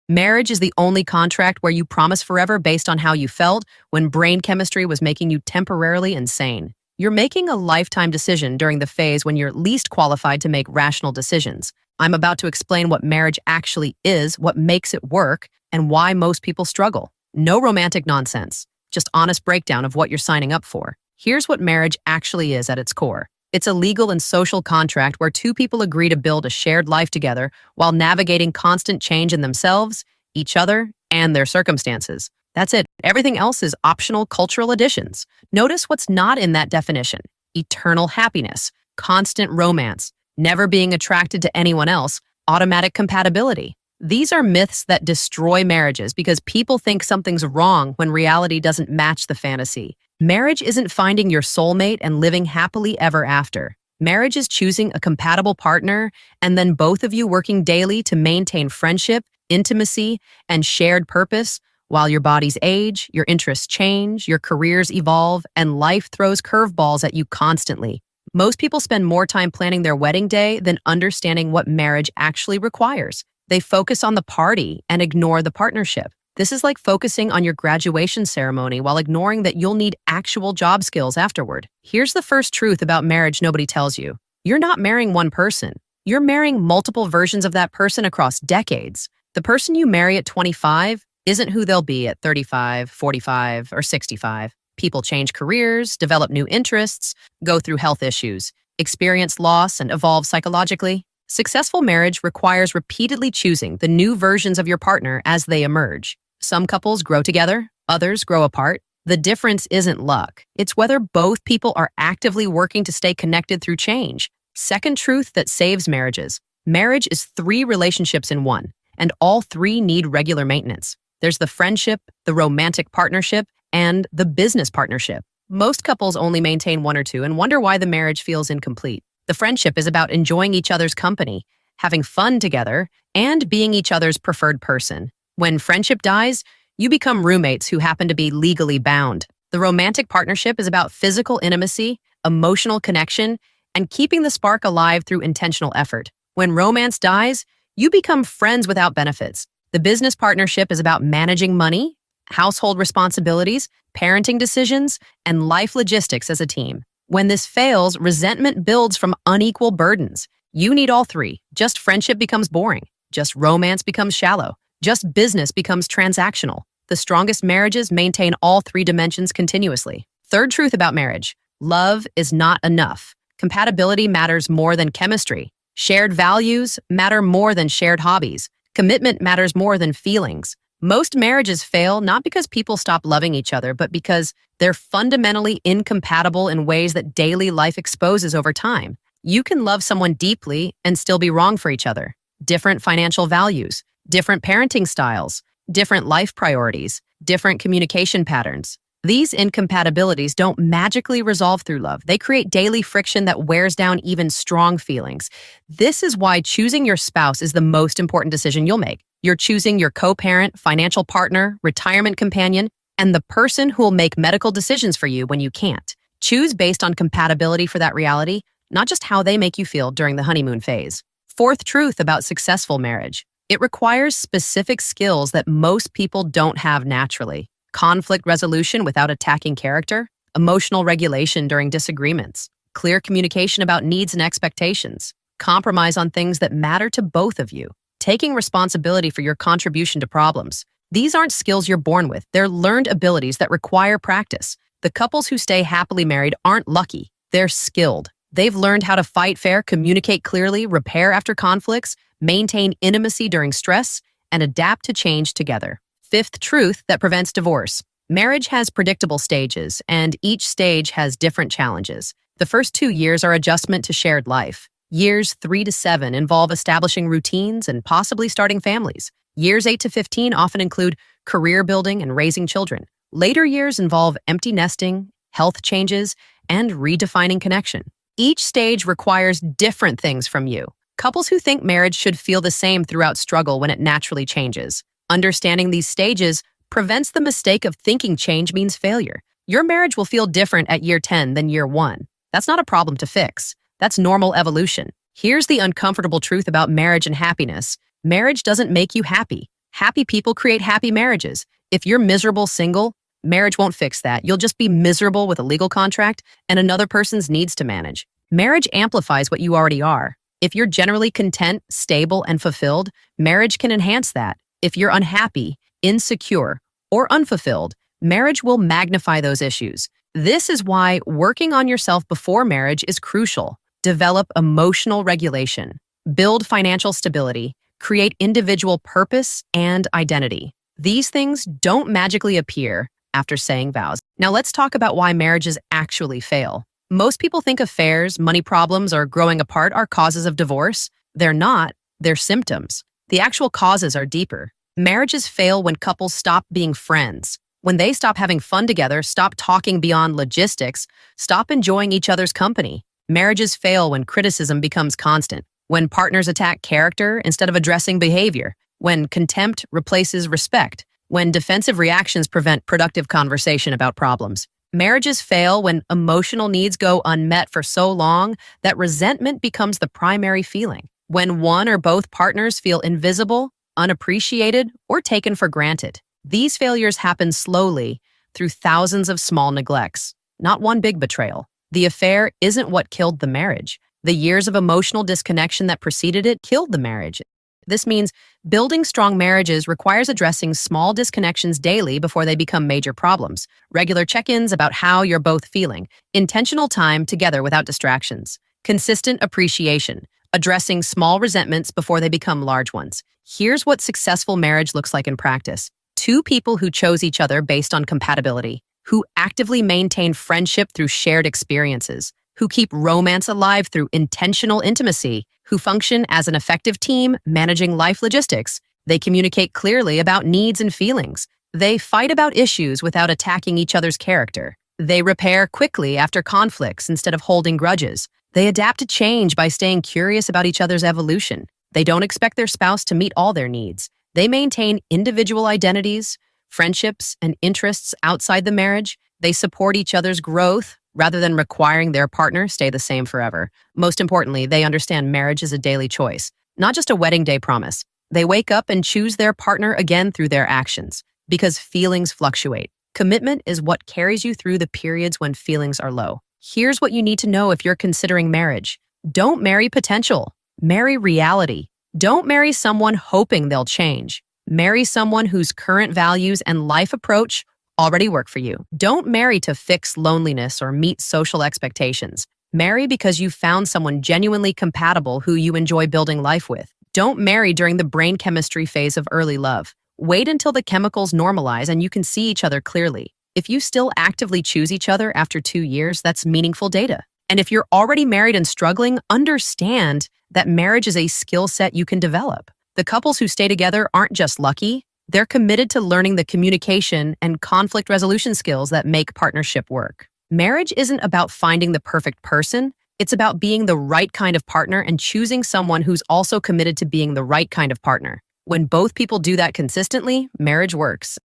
Marriage is the only contract where you promise forever based on how you felt when brain chemistry was making you temporarily insane. You're making a lifetime decision during the phase when you're least qualified to make rational decisions. I'm about to explain what marriage actually is, what makes it work, and why most people struggle. No romantic nonsense, just honest breakdown of what you're signing up for. Here's what marriage actually is at its core. It's a legal and social contract where two people agree to build a shared life together while navigating constant change in themselves, each other, and their circumstances. That's it. Everything else is optional cultural additions. Notice what's not in that definition. Eternal happiness, constant romance, never being attracted to anyone else, automatic compatibility. These are myths that destroy marriages because people think something's wrong when reality doesn't match the fantasy. Marriage isn't finding your soulmate and living happily ever after. Marriage is choosing a compatible partner and then both of you working daily to maintain friendship, intimacy, and shared purpose while your bodies age, your interests change, your careers evolve, and life throws curveballs at you constantly. Most people spend more time planning their wedding day than understanding what marriage actually requires. They focus on the party and ignore the partnership. This is like focusing on your graduation ceremony while ignoring that you'll need actual job skills afterward. Here's the first truth about marriage nobody tells you. You're not marrying one person. You're marrying multiple versions of that person across decades. The person you marry at 25 isn't who they'll be at 35, 45, or 65. People change careers, develop new interests, go through health issues, experience loss, and evolve psychologically. Successful marriage requires repeatedly choosing the new versions of your partner as they emerge. Some couples grow together, others grow apart. The difference isn't luck. It's whether both people are actively working to stay connected through change. Second truth that saves marriages. Marriage is 3 relationships in one, and all 3 need regular maintenance. There's the friendship, the romantic partnership, and the business partnership. Most couples only maintain 1 or 2 and wonder why the marriage feels incomplete. The friendship is about enjoying each other's company, having fun together, and being each other's preferred person. When friendship dies, you become roommates who happen to be legally bound. The romantic partnership is about physical intimacy, emotional connection, and keeping the spark alive through intentional effort. When romance dies, you become friends without benefits. The business partnership is about managing money, household responsibilities, parenting decisions, and life logistics as a team. When this fails, resentment builds from unequal burdens. You need all 3. Just friendship becomes boring. Just romance becomes shallow. Just business becomes transactional. The strongest marriages maintain all 3 dimensions continuously. Third truth about marriage. Love is not enough. Compatibility matters more than chemistry. Shared values matter more than shared hobbies. Commitment matters more than feelings. Most marriages fail not because people stop loving each other, but because they're fundamentally incompatible in ways that daily life exposes over time. You can love someone deeply and still be wrong for each other. Different financial values, different parenting styles, different life priorities, different communication patterns. These incompatibilities don't magically resolve through love. They create daily friction that wears down even strong feelings. This is why choosing your spouse is the most important decision you'll make. You're choosing your co-parent, financial partner, retirement companion, and the person who will make medical decisions for you when you can't. Choose based on compatibility for that reality, not just how they make you feel during the honeymoon phase. Fourth truth about successful marriage. It requires specific skills that most people don't have naturally. Conflict resolution without attacking character, emotional regulation during disagreements, clear communication about needs and expectations, compromise on things that matter to both of you, taking responsibility for your contribution to problems. These aren't skills you're born with. They're learned abilities that require practice. The couples who stay happily married aren't lucky. They're skilled. They've learned how to fight fair, communicate clearly, repair after conflicts, maintain intimacy during stress, and adapt to change together. Fifth truth that prevents divorce. Marriage has predictable stages, and each stage has different challenges. The first 2 years are adjustment to shared life. Years 3 to 7 involve establishing routines and possibly starting families. Years 8 to 15 often include career building and raising children. Later years involve empty nesting, health changes, and redefining connection. Each stage requires different things from you. Couples who think marriage should feel the same throughout struggle when it naturally changes. Understanding these stages prevents the mistake of thinking change means failure. Your marriage will feel different at year 10 than year 1. That's not a problem to fix. That's normal evolution. Here's the uncomfortable truth about marriage and happiness. Marriage doesn't make you happy. Happy people create happy marriages. If you're miserable single, marriage won't fix that. You'll just be miserable with a legal contract and another person's needs to manage. Marriage amplifies what you already are. If you're generally content, stable, and fulfilled, marriage can enhance that. If you're unhappy, insecure, or unfulfilled, marriage will magnify those issues. This is why working on yourself before marriage is crucial. Develop emotional regulation, build financial stability, create individual purpose and identity. These things don't magically appear after saying vows. Now let's talk about why marriages actually fail. Most people think affairs, money problems, or growing apart are causes of divorce. They're not, they're symptoms. The actual causes are deeper. Marriages fail when couples stop being friends. When they stop having fun together, stop talking beyond logistics, stop enjoying each other's company. Marriages fail when criticism becomes constant, when partners attack character instead of addressing behavior, when contempt replaces respect, when defensive reactions prevent productive conversation about problems. Marriages fail when emotional needs go unmet for so long that resentment becomes the primary feeling, when one or both partners feel invisible, unappreciated, or taken for granted. These failures happen slowly through thousands of small neglects, not one big betrayal. The affair isn't what killed the marriage. The years of emotional disconnection that preceded it killed the marriage. This means building strong marriages requires addressing small disconnections daily before they become major problems. Regular check-ins about how you're both feeling. Intentional time together without distractions. Consistent appreciation. Addressing small resentments before they become large ones. Here's what successful marriage looks like in practice. Two people who chose each other based on compatibility, who actively maintain friendship through shared experiences, who keep romance alive through intentional intimacy, who function as an effective team managing life logistics. They communicate clearly about needs and feelings. They fight about issues without attacking each other's character. They repair quickly after conflicts instead of holding grudges. They adapt to change by staying curious about each other's evolution. They don't expect their spouse to meet all their needs. They maintain individual identities, friendships, and interests outside the marriage. They support each other's growth rather than requiring their partner stay the same forever. Most importantly, they understand marriage is a daily choice, not just a wedding day promise. They wake up and choose their partner again through their actions, because feelings fluctuate. Commitment is what carries you through the periods when feelings are low. Here's what you need to know if you're considering marriage. Don't marry potential. Marry reality. Don't marry someone hoping they'll change. Marry someone whose current values and life approach already work for you. Don't marry to fix loneliness or meet social expectations. Marry because you found someone genuinely compatible who you enjoy building life with. Don't marry during the brain chemistry phase of early love. Wait until the chemicals normalize and you can see each other clearly. If you still actively choose each other after 2 years, that's meaningful data. And if you're already married and struggling, understand that marriage is a skill set you can develop. The couples who stay together aren't just lucky, they're committed to learning the communication and conflict resolution skills that make partnership work. Marriage isn't about finding the perfect person, it's about being the right kind of partner and choosing someone who's also committed to being the right kind of partner. When both people do that consistently, marriage works.